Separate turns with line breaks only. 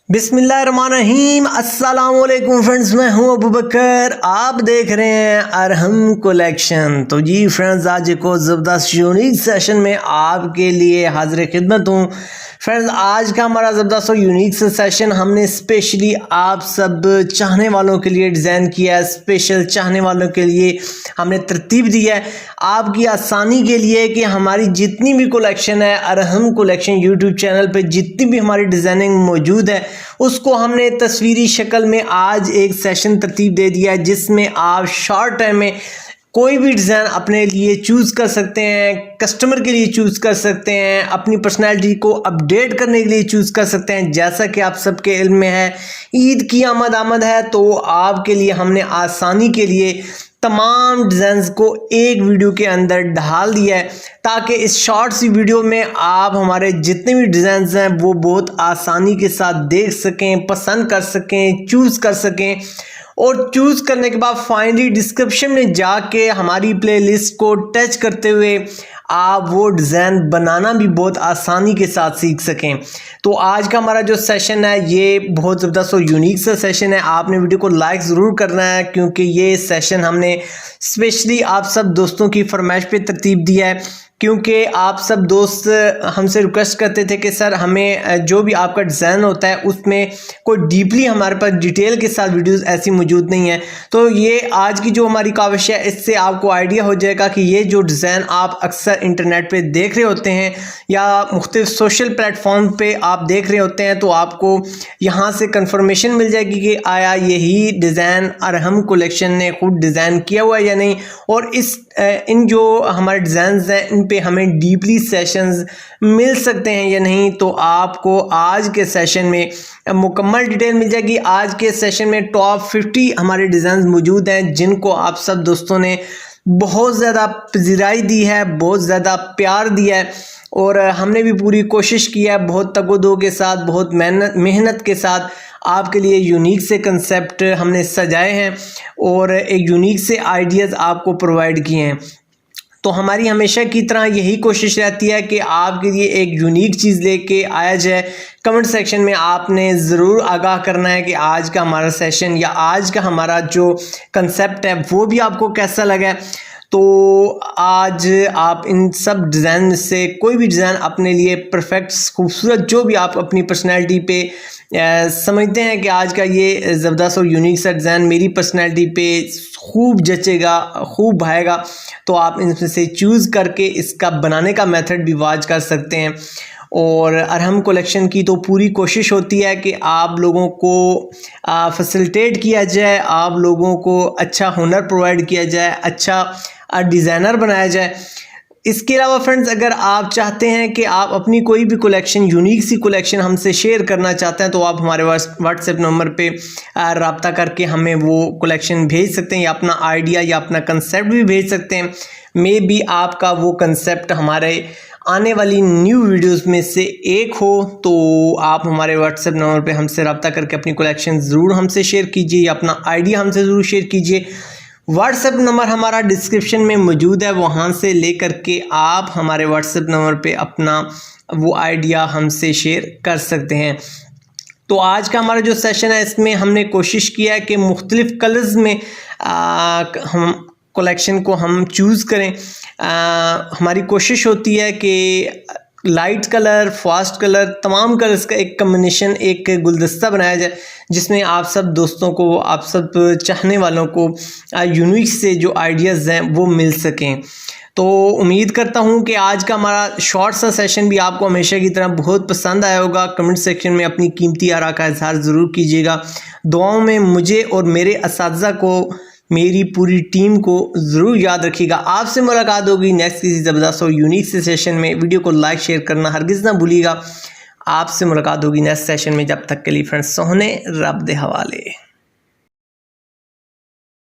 بسم اللہ الرحمن الرحیم۔ السلام علیکم فرینڈز، میں ہوں ابو بکر، آپ دیکھ رہے ہیں ارہم کلیکشن۔ تو جی فرینڈز، آج ایک اور زبردست یونیک سیشن میں آپ کے لیے حاضر خدمت ہوں۔ فرینڈز، آج کا ہمارا زبردست اور یونیک سیشن ہم نے اسپیشلی آپ سب چاہنے والوں کے لیے ڈیزائن کیا ہے، اسپیشل چاہنے والوں کے لیے ہم نے ترتیب دی ہے، آپ کی آسانی کے لیے کہ ہماری جتنی بھی کلیکشن ہے ارہم کلیکشن یوٹیوب چینل پہ جتنی بھی ہماری ڈیزائننگ موجود ہے اس کو ہم نے تصویری شکل میں آج ایک سیشن ترتیب دے دیا ہے، جس میں آپ شارٹ ٹائم میں کوئی بھی ڈیزائن اپنے لیے چوز کر سکتے ہیں، کسٹمر کے لیے چوز کر سکتے ہیں، اپنی پرسنالٹی کو اپڈیٹ کرنے کے لیے چوز کر سکتے ہیں۔ جیسا کہ آپ سب کے علم میں ہے، عید کی آمد ہے، تو آپ کے لیے ہم نے آسانی کے لیے تمام ڈیزائنز کو ایک ویڈیو کے اندر ڈال دیا ہے، تاکہ اس شارٹ سی ویڈیو میں آپ ہمارے جتنے بھی ڈیزائنز ہیں وہ بہت آسانی کے ساتھ دیکھ سکیں، پسند کر سکیں، چوز کر سکیں، اور چوز کرنے کے بعد فائنلی ڈسکرپشن میں جا کے ہماری پلے لسٹ کو ٹچ کرتے ہوئے آپ وہ ڈیزائن بنانا بھی بہت آسانی کے ساتھ سیکھ سکیں۔ تو آج کا ہمارا جو سیشن ہے یہ بہت زبردست اور یونیک سا سیشن ہے، آپ نے ویڈیو کو لائک ضرور کرنا ہے، کیونکہ یہ سیشن ہم نے اسپیشلی آپ سب دوستوں کی فرمائش پہ ترتیب دیا ہے، کیونکہ آپ سب دوست ہم سے ریکویسٹ کرتے تھے کہ سر ہمیں جو بھی آپ کا ڈیزائن ہوتا ہے اس میں کوئی ڈیپلی ہمارے پاس ڈیٹیل کے ساتھ ویڈیوز ایسی موجود نہیں ہیں۔ تو یہ آج کی جو ہماری کاوش ہے، اس سے آپ کو آئیڈیا ہو جائے گا کہ یہ جو ڈیزائن آپ اکثر انٹرنیٹ پہ دیکھ رہے ہوتے ہیں یا مختلف سوشل پلیٹ فارم پہ آپ دیکھ رہے ہوتے ہیں، تو آپ کو یہاں سے کنفرمیشن مل جائے گی کہ آیا یہی ڈیزائن ارہم کلیکشن نے خود ڈیزائن کیا ہوا ہے یا نہیں، اور ان جو ہمارے ڈیزائنز ہیں ان پہ ہمیں ڈیپلی سیشنز مل سکتے ہیں یا نہیں۔ تو آپ کو آج کے سیشن میں مکمل ڈیٹیل مل جائے گی۔ آج کے سیشن میں ٹاپ 50 ہمارے ڈیزائنز موجود ہیں، جن کو آپ سب دوستوں نے بہت زیادہ پذیرائی دی ہے، بہت زیادہ پیار دیا ہے، اور ہم نے بھی پوری کوشش کی ہے بہت تگ و دو کے ساتھ، بہت محنت کے ساتھ آپ کے لیے یونیک سے کنسیپٹ ہم نے سجائے ہیں اور ایک یونیک سے آئیڈیاز آپ کو پرووائڈ کیے ہیں۔ تو ہماری ہمیشہ کی طرح یہی کوشش رہتی ہے کہ آپ کے لیے ایک یونیک چیز لے کے آیا جائے۔ کمنٹ سیکشن میں آپ نے ضرور آگاہ کرنا ہے کہ آج کا ہمارا سیشن یا آج کا ہمارا جو کنسیپٹ ہے وہ بھی آپ کو کیسا لگا ہے۔ تو آج آپ ان سب ڈیزائن سے کوئی بھی ڈیزائن اپنے لیے پرفیکٹ خوبصورت جو بھی آپ اپنی پرسنالٹی پہ سمجھتے ہیں کہ آج کا یہ زبردست اور یونیک سا ڈیزائن میری پرسنالٹی پہ خوب جچے گا، خوب بھائے گا، تو آپ ان میں سے چوز کر کے اس کا بنانے کا میتھڈ بھی واچ کر سکتے ہیں۔ اور ارہم کلیکشن کی تو پوری کوشش ہوتی ہے کہ آپ لوگوں کو فیسیلیٹیٹ کیا جائے، آپ لوگوں کو اچھا ہنر پرووائڈ کیا جائے، اچھا ڈیزائنر بنایا جائے۔ اس کے علاوہ فرینڈز، اگر آپ چاہتے ہیں کہ آپ اپنی کوئی بھی کلیکشن، یونیک سی کلیکشن ہم سے شیئر کرنا چاہتے ہیں، تو آپ ہمارے واٹس ایپ نمبر پہ رابطہ کر کے ہمیں وہ کلیکشن بھیج سکتے ہیں، یا اپنا آئیڈیا یا اپنا کنسیپٹ بھی بھیج سکتے ہیں۔ مے بی آپ کا وہ کنسیپٹ ہمارے آنے والی نیو ویڈیوز میں سے ایک ہو، تو آپ ہمارے واٹس ایپ نمبر پہ ہم سے رابطہ کر کے اپنی کلیکشن ضرور ہم سے شیئر کیجیے، یا اپنا آئیڈیا ہم سے ضرور شیئر کیجیے۔ واٹس ایپ نمبر ہمارا ڈسکرپشن میں موجود ہے، وہاں سے لے کر کے آپ ہمارے واٹس ایپ نمبر پہ اپنا وہ آئیڈیا ہم سے شیئر کر سکتے ہیں۔ تو آج کا ہمارا جو سیشن ہے اس میں ہم نے کوشش کیا ہے کہ مختلف کلرز میں ہم کلیکشن کو ہم چوز کریں۔ ہماری کوشش ہوتی ہے کہ لائٹ کلر، فاسٹ کلر، تمام کلرز کا ایک کمبینیشن، ایک گلدستہ بنایا جائے، جس میں آپ سب دوستوں کو، آپ سب چاہنے والوں کو یونیک سے جو آئیڈیاز ہیں وہ مل سکیں۔ تو امید کرتا ہوں کہ آج کا ہمارا شارٹ سا سیشن بھی آپ کو ہمیشہ کی طرح بہت پسند آیا ہوگا۔ کمنٹ سیکشن میں اپنی قیمتی آراء کا اظہار ضرور کیجیے گا۔ دعاؤں میں مجھے اور میرے اساتذہ کو، میری پوری ٹیم کو ضرور یاد رکھیے گا۔ آپ سے ملاقات ہوگی نیکسٹ کسی زبردست اور یونیک سے سیشن میں۔ ویڈیو کو لائک شیئر کرنا ہرگز نہ بھولیے گا۔ آپ سے ملاقات ہوگی نیکسٹ سیشن میں، جب تک کے لیے فرینڈز سونے رب دے حوالے۔